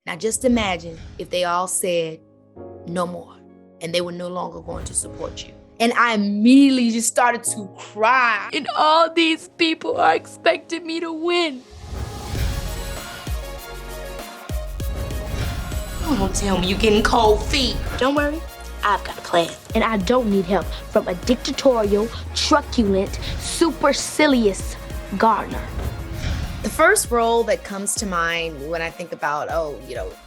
Now just imagine if they all said no more and they were no longer going to support you. And I immediately just started to cry. And all these people are expecting me to win. Don't tell me you're getting cold feet. Don't worry, I've got a plan. And I don't need help from a dictatorial, truculent, supercilious gardener. The first role that comes to mind when I think about,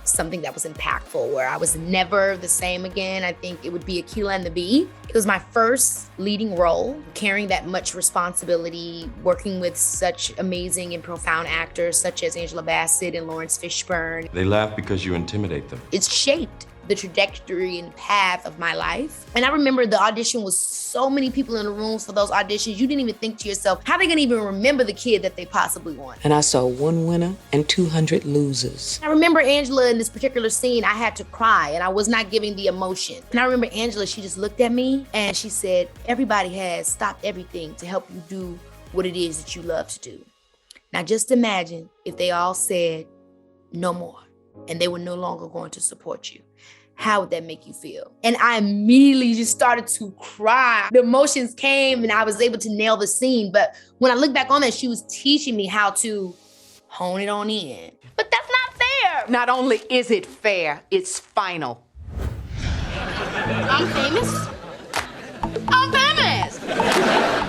something that was impactful, where I was never the same again, I think it would be Keke and the Bee. It was my first leading role, carrying that much responsibility, working with such amazing and profound actors such as Angela Bassett and Lawrence Fishburne. They laugh because you intimidate them. It's shaped the trajectory and path of my life. And I remember the audition was so many people in the rooms for those auditions. You didn't even think to yourself, how are they gonna even remember the kid that they possibly want? And I saw 1 winner and 200 losers. I remember Angela in this particular scene, I had to cry and I was not giving the emotion. And I remember Angela, she just looked at me and she said, everybody has stopped everything to help you do what it is that you love to do. Now just imagine if they all said no more and they were no longer going to support you. How would that make you feel? And I immediately just started to cry. The emotions came and I was able to nail the scene. But when I look back on that, she was teaching me how to hone it on in. But that's not fair. Not only is it fair, it's final. I'm famous. I'm famous.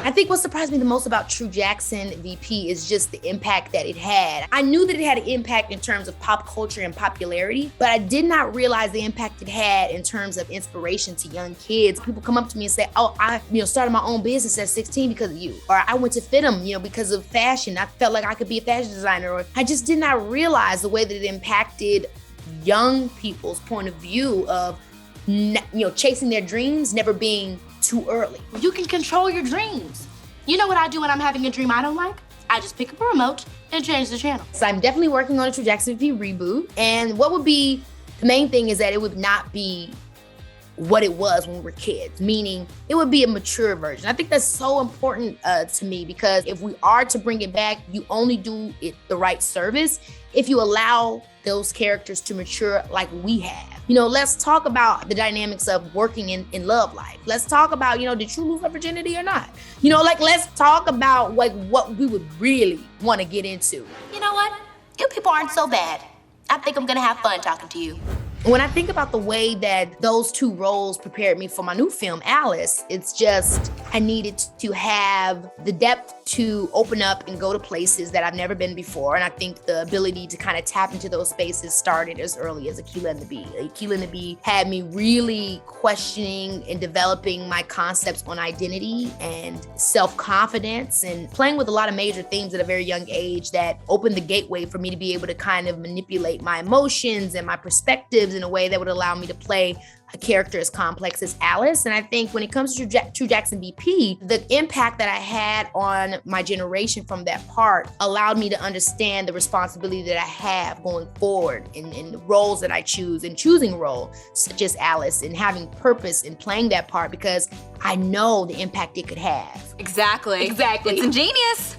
I think what surprised me the most about True Jackson VP is just the impact that it had. I knew that it had an impact in terms of pop culture and popularity, but I did not realize the impact it had in terms of inspiration to young kids. People come up to me and say, oh, I started my own business at 16 because of you. Or I went to FITM, because of fashion. I felt like I could be a fashion designer. Or I just did not realize the way that it impacted young people's point of view of chasing their dreams, never being too early. You can control your dreams. You know what I do when I'm having a dream I don't like? I just pick up a remote and change the channel. So I'm definitely working on a True Jackson VP reboot. And what would be the main thing is that it would not be what it was when we were kids, meaning it would be a mature version. I think that's so important to me because if we are to bring it back, you only do it the right service if you allow those characters to mature like we have. Let's talk about the dynamics of working in love life. Let's talk about, did you lose your virginity or not? Let's talk about what we would really want to get into. You know what? You people aren't so bad. I think I'm gonna have fun talking to you. When I think about the way that those two roles prepared me for my new film, Alice, it's just I needed to have the depth to open up and go to places that I've never been before. And I think the ability to kind of tap into those spaces started as early as Keke and the Bee. Keke and the Bee had me really questioning and developing my concepts on identity and self-confidence and playing with a lot of major themes at a very young age that opened the gateway for me to be able to kind of manipulate my emotions and my perspectives in a way that would allow me to play a character as complex as Alice. And I think when it comes to True Jackson VP, the impact that I had on my generation from that part allowed me to understand the responsibility that I have going forward in the roles that I choose, and choosing a role such as Alice and having purpose in playing that part because I know the impact it could have. Exactly. Exactly. It's ingenious.